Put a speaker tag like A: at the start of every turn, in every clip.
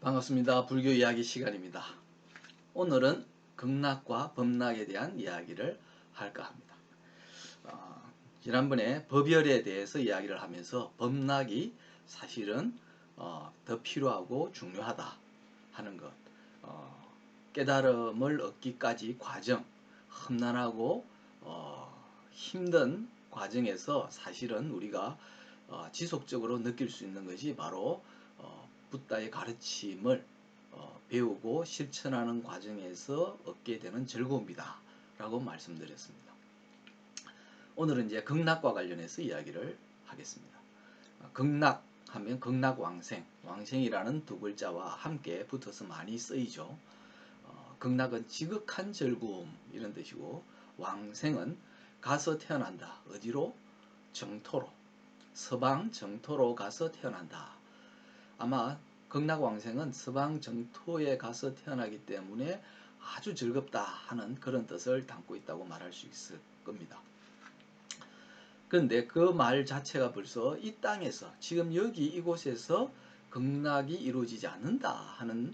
A: 반갑습니다. 불교 이야기 시간입니다. 오늘은 극락과 범락에 대한 이야기를 할까 합니다. 지난번에 법열에 대해서 이야기를 하면서 범락이 사실은 더 필요하고 중요하다 하는 것, 깨달음을 얻기까지 과정, 험난하고 힘든 과정에서 사실은 우리가 지속적으로 느낄 수 있는 것이 바로 붓다의 가르침을 배우고 실천하는 과정에서 얻게 되는 즐거움이다 라고 말씀드렸습니다. 오늘은 이제 극락과 관련해서 이야기를 하겠습니다. 극락 하면 극락왕생, 왕생이라는 두 글자와 함께 붙어서 많이 쓰이죠. 극락은 지극한 즐거움 이런 뜻이고, 왕생은 가서 태어난다. 어디로? 정토로, 서방 정토로 가서 태어난다. 아마 극락왕생은 서방 정토에 가서 태어나기 때문에 아주 즐겁다 하는 그런 뜻을 담고 있다고 말할 수 있을 겁니다. 그런데 그 말 자체가 벌써 이 땅에서, 지금 여기 이곳에서 극락이 이루어지지 않는다 하는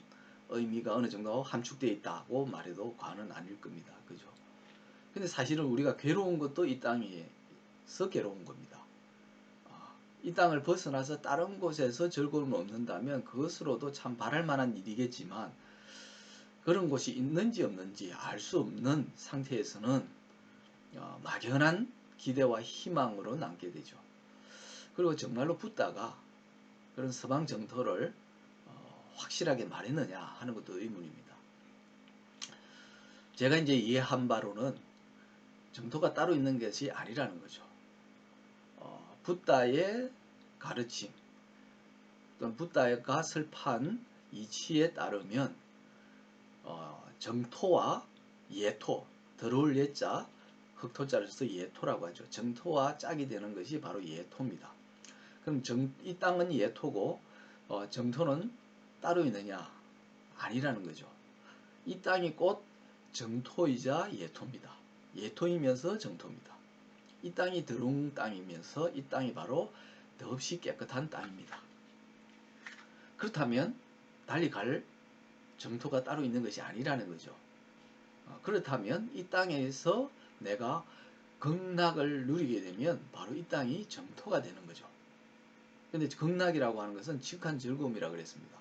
A: 의미가 어느 정도 함축되어 있다고 말해도 과언은 아닐 겁니다. 그죠? 근데 사실은 우리가 괴로운 것도 이 땅에서 괴로운 겁니다. 이 땅을 벗어나서 다른 곳에서 즐거움을 얻는다면 그것으로도 참 바랄 만한 일이겠지만, 그런 곳이 있는지 없는지 알 수 없는 상태에서는 막연한 기대와 희망으로 남게 되죠. 그리고 정말로 붓다가 그런 서방 정토를 확실하게 말했느냐 하는 것도 의문입니다. 제가 이제 이해한 바로는 정토가 따로 있는 것이 아니라는 거죠. 붓다의 가르침 또는 붓다가 설파한 이치에 따르면 정토와 예토, 들어올 예자, 흑토자를 써서 예토라고 하죠. 정토와 짝이 되는 것이 바로 예토입니다. 그럼 이 땅은 예토고 정토는 따로 있느냐? 아니라는 거죠. 이 땅이 곧 정토이자 예토입니다. 예토이면서 정토입니다. 이 땅이 드릉 땅이면서 이 땅이 바로 더없이 깨끗한 땅입니다. 그렇다면 달리 갈 정토가 따로 있는 것이 아니라는 거죠. 그렇다면 이 땅에서 내가 극락을 누리게 되면 바로 이 땅이 정토가 되는 거죠. 근데 극락이라고 하는 것은 지극한 즐거움이라고 그랬습니다.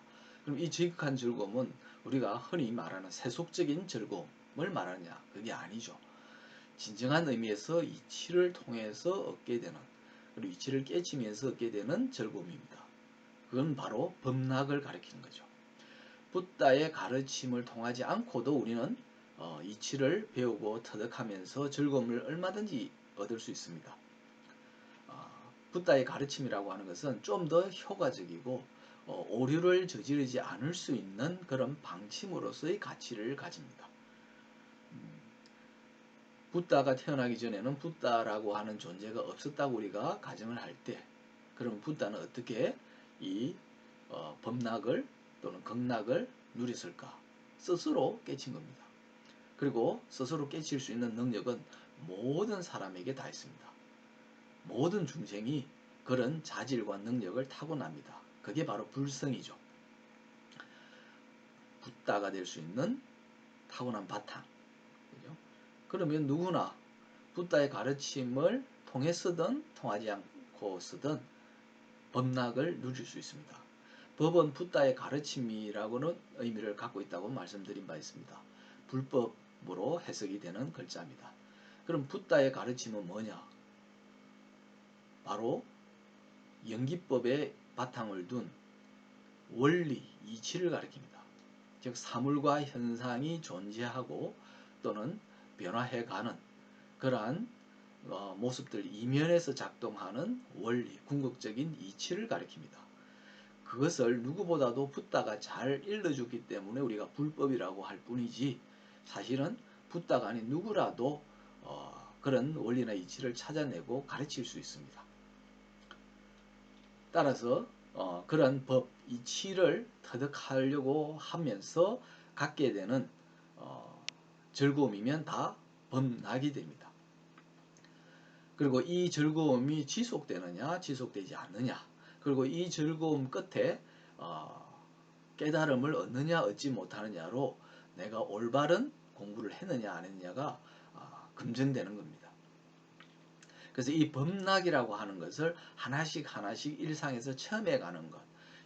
A: 그럼 이 지극한 즐거움은 우리가 흔히 말하는 세속적인 즐거움을 말하느냐? 그게 아니죠. 진정한 의미에서 이치를 통해서 얻게 되는, 그리고 이치를 깨치면서 얻게 되는 즐거움입니다. 그건 바로 범락을 가리키는 거죠. 붓다의 가르침을 통하지 않고도 우리는 이치를 배우고 터득하면서 즐거움을 얼마든지 얻을 수 있습니다. 붓다의 가르침이라고 하는 것은 좀 더 효과적이고 오류를 저지르지 않을 수 있는 그런 방침으로서의 가치를 가집니다. 붓다가 태어나기 전에는 붓다라고 하는 존재가 없었다고 우리가 가정을 할 때, 그럼 붓다는 어떻게 이 범락을 또는 극락을 누렸을까? 스스로 깨친 겁니다. 그리고 스스로 깨칠 수 있는 능력은 모든 사람에게 다 있습니다. 모든 중생이 그런 자질과 능력을 타고납니다. 그게 바로 불성이죠. 붓다가 될 수 있는 타고난 바탕. 그죠? 그러면 누구나 붓다의 가르침을 통해서든 통하지 않고 쓰든 범락을 누릴 수 있습니다. 법은 붓다의 가르침이라고는 의미를 갖고 있다고 말씀드린 바 있습니다. 불법으로 해석이 되는 글자입니다. 그럼 붓다의 가르침은 뭐냐? 바로 연기법의 바탕을 둔 원리, 이치를 가리킵니다. 즉 사물과 현상이 존재하고 또는 변화해가는 그러한 모습들 이면에서 작동하는 원리, 궁극적인 이치를 가리킵니다. 그것을 누구보다도 붓다가 잘 일러주기 때문에 우리가 불법이라고 할 뿐이지, 사실은 붓다가 아닌 누구라도 그런 원리나 이치를 찾아내고 가르칠 수 있습니다. 따라서 그런 법, 이치를 터득하려고 하면서 갖게 되는 즐거움이면 다 범락이 됩니다. 그리고 이 즐거움이 지속되느냐 지속되지 않느냐, 그리고 이 즐거움 끝에 깨달음을 얻느냐 얻지 못하느냐로 내가 올바른 공부를 했느냐 안 했느냐가 검증되는 겁니다. 그래서 이 범락이라고 하는 것을 하나씩 하나씩 일상에서 체험해가는 것,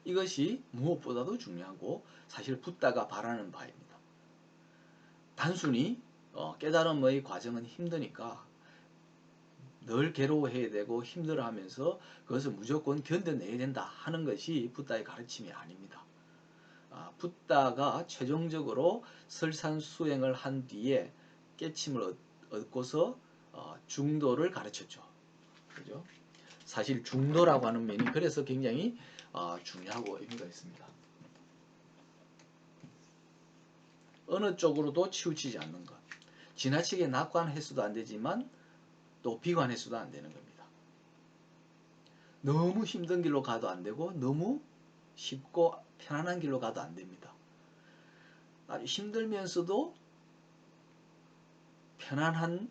A: 이것이 무엇보다도 중요하고 사실 붓다가 바라는 바입니다. 단순히 깨달음의 과정은 힘드니까 늘 괴로워해야 되고 힘들어하면서 그것을 무조건 견뎌내야 된다 하는 것이 붓다의 가르침이 아닙니다. 붓다가 최종적으로 설산수행을 한 뒤에 깨침을 얻고서 중도를 가르쳤죠. 그죠? 사실 중도라고 하는 면이 그래서 굉장히 중요하고 의미가 있습니다. 어느 쪽으로도 치우치지 않는 것. 지나치게 낙관해서도 안 되지만 또 비관해서도 안 되는 겁니다. 너무 힘든 길로 가도 안 되고 너무 쉽고 편안한 길로 가도 안 됩니다. 아주 힘들면서도 편안한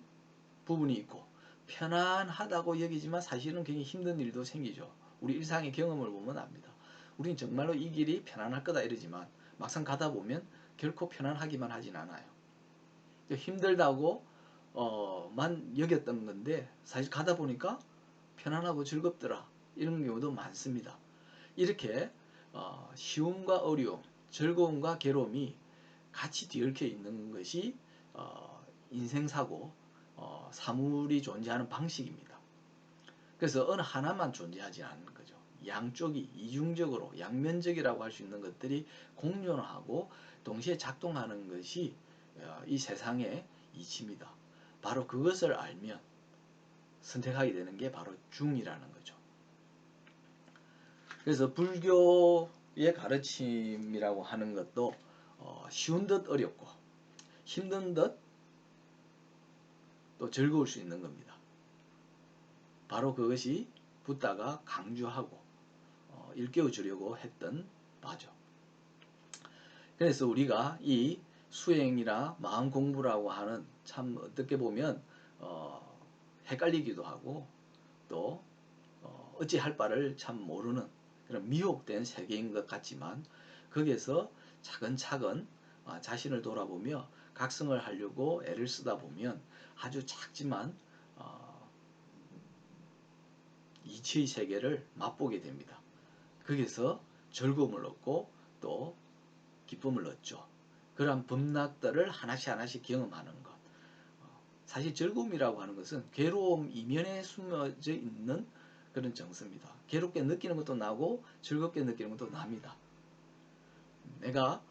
A: 부분이 있고 편안하다고 여기지만 사실은 굉장히 힘든 일도 생기죠. 우리 일상의 경험을 보면 압니다. 우리는 정말로 이 길이 편안할 거다 이러지만 막상 가다 보면 결코 편안하기만 하진 않아요. 힘들다고 만 여겼던 건데 사실 가다 보니까 편안하고 즐겁더라 이런 경우도 많습니다. 이렇게 쉬움과 어려움, 즐거움과 괴로움이 같이 뒤얽혀 있는 것이 인생사고 사물이 존재하는 방식입니다. 그래서 어느 하나만 존재하지 않는 거죠. 양쪽이 이중적으로 양면적이라고 할 수 있는 것들이 공존하고 동시에 작동하는 것이 이 세상의 이치입니다. 바로 그것을 알면 선택하게 되는 게 바로 중이라는 거죠. 그래서 불교의 가르침이라고 하는 것도 쉬운 듯 어렵고 힘든 듯 또 즐거울 수 있는 겁니다. 바로 그것이 붓다가 강조하고 일깨워 주려고 했던 바죠. 그래서 우리가 이 수행이나 마음 공부라고 하는 참 어떻게 보면 헷갈리기도 하고 또 어찌 할 바를 참 모르는 그런 미혹된 세계인 것 같지만 거기에서 차근차근 자신을 돌아보며 각성을 하려고 애를 쓰다 보면 아주 작지만 이치의 세계를 맛보게 됩니다. 거기서 즐거움을 얻고 또 기쁨을 얻죠. 그러한 범락들을 하나씩 하나씩 경험하는 것. 사실 즐거움이라고 하는 것은 괴로움 이면에 숨어져 있는 그런 정서입니다. 괴롭게 느끼는 것도 나고 즐겁게 느끼는 것도 납니다. 내가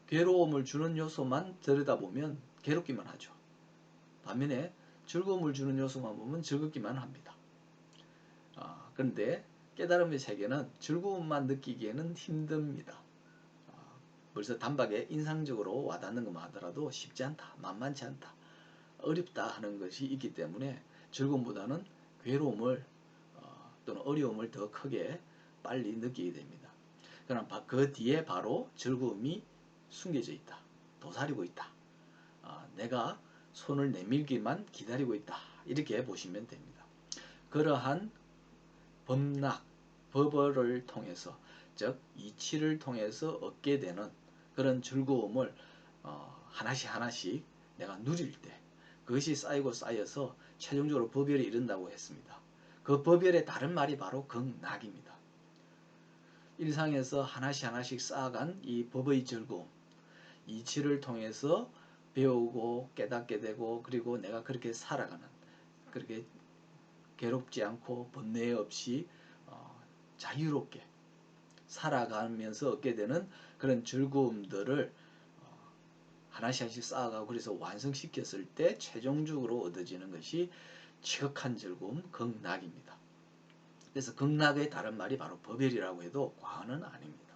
A: 괴로움을 주는 요소만 들여다보면 괴롭기만 하죠. 반면에 즐거움을 주는 요소만 보면 즐겁기만 합니다. 그런데 깨달음의 세계는 즐거움만 느끼기에는 힘듭니다. 벌써 단박에 인상적으로 와닿는 것만 하더라도 쉽지 않다, 만만치 않다, 어렵다 하는 것이 있기 때문에 즐거움보다는 괴로움을 또는 어려움을 더 크게 빨리 느끼게 됩니다. 그럼 그 뒤에 바로 즐거움이 숨겨져 있다, 도사리고 있다, 내가 손을 내밀기만 기다리고 있다, 이렇게 보시면 됩니다. 그러한 범락, 법어를 통해서 즉 이치를 통해서 얻게 되는 그런 즐거움을 하나씩 하나씩 내가 누릴 때 그것이 쌓이고 쌓여서 최종적으로 법열에 이른다고 했습니다. 그 법열의 다른 말이 바로 극락입니다. 일상에서 하나씩 하나씩 쌓아간 이 법의 즐거움, 이치를 통해서 배우고 깨닫게 되고 그리고 내가 그렇게 살아가는, 그렇게 괴롭지 않고 번뇌 없이 자유롭게 살아가면서 얻게 되는 그런 즐거움들을 하나씩 하나씩 쌓아가고 그래서 완성시켰을 때 최종적으로 얻어지는 것이 지극한 즐거움, 극락입니다. 그래서 극락의 다른 말이 바로 법열이라고 해도 과언은 아닙니다.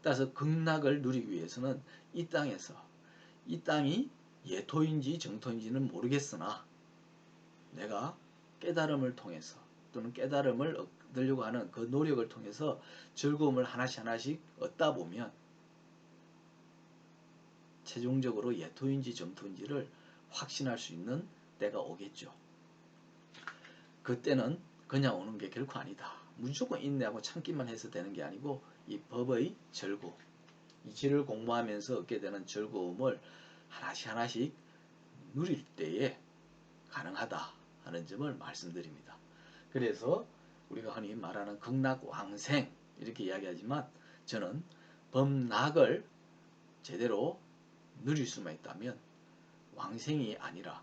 A: 따라서 극락을 누리기 위해서는 이 땅에서, 이 땅이 예토인지 정토인지는 모르겠으나 내가 깨달음을 통해서 또는 깨달음을 얻으려고 하는 그 노력을 통해서 즐거움을 하나씩 하나씩 얻다 보면 최종적으로 예토인지 정토인지를 확신할 수 있는 때가 오겠죠. 그때는 그냥 오는 게 결코 아니다. 무조건 인내하고 참기만 해서 되는 게 아니고 이 법의 즐거움, 이 질을 공부하면서 얻게 되는 즐거움을 하나씩 하나씩 누릴 때에 가능하다 하는 점을 말씀드립니다. 그래서 우리가 흔히 말하는 극락왕생 이렇게 이야기하지만 저는 범락을 제대로 누릴 수만 있다면 왕생이 아니라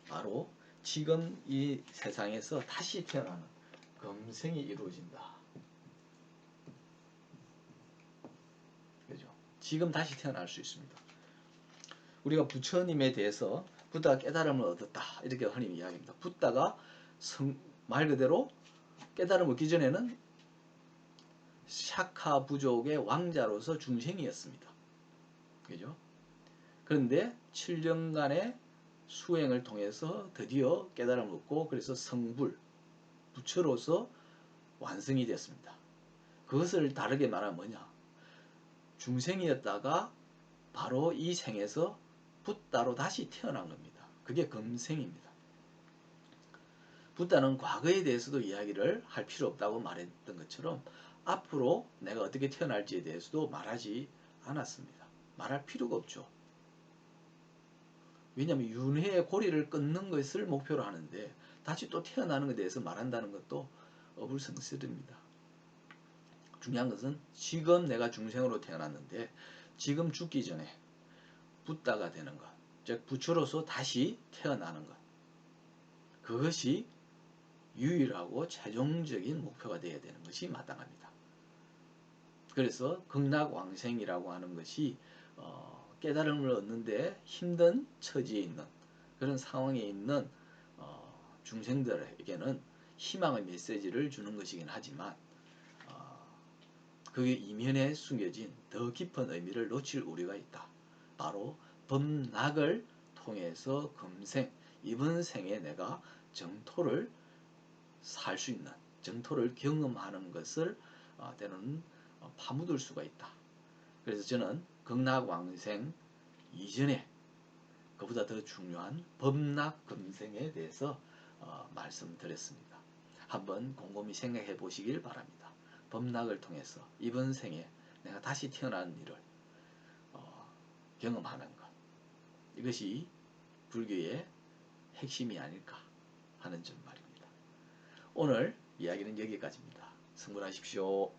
A: 바로 지금 이 세상에서 다시 태어나는 금생이 이루어진다. 그죠? 지금 다시 태어날 수 있습니다. 우리가 부처님에 대해서 부다가 깨달음을 얻었다 이렇게 흔히 이야기합니다. 부다가 말 그대로 깨달음을 얻기 전에는 샤카 부족의 왕자로서 중생이었습니다. 그죠? 그런데 7년간의 수행을 통해서 드디어 깨달음을 얻고 그래서 성불, 부처로서 완성이 됐습니다. 그것을 다르게 말하면 뭐냐? 중생이었다가 바로 이 생에서 붓다로 다시 태어난 겁니다. 그게 금생입니다. 붓다는 과거에 대해서도 이야기를 할 필요 없다고 말했던 것처럼 앞으로 내가 어떻게 태어날지에 대해서도 말하지 않았습니다. 말할 필요가 없죠. 왜냐하면 윤회의 고리를 끊는 것을 목표로 하는데 다시 또 태어나는 것에 대해서 말한다는 것도 어불성설입니다. 중요한 것은 지금 내가 중생으로 태어났는데 지금 죽기 전에 붓다가 되는 것, 즉 부처로서 다시 태어나는 것, 그것이 유일하고 최종적인 목표가 되어야 되는 것이 마땅합니다. 그래서 극락왕생이라고 하는 것이 깨달음을 얻는데 힘든 처지에 있는 그런 상황에 있는 중생들에게는 희망의 메시지를 주는 것이긴 하지만 그게 이면에 숨겨진 더 깊은 의미를 놓칠 우려가 있다. 바로 범락을 통해서 금생, 이번 생에 내가 정토를 살 수 있는, 정토를 경험하는 것을 때로는 파묻을 수가 있다. 그래서 저는 극락왕생 이전에 그보다 더 중요한 범락금생에 대해서 말씀드렸습니다. 한번 곰곰이 생각해 보시길 바랍니다. 범락을 통해서 이번 생에 내가 다시 태어나는 일을 경험하는 것, 이것이 불교의 핵심이 아닐까 하는 점 말입니다. 오늘 이야기는 여기까지입니다. 성불하십시오.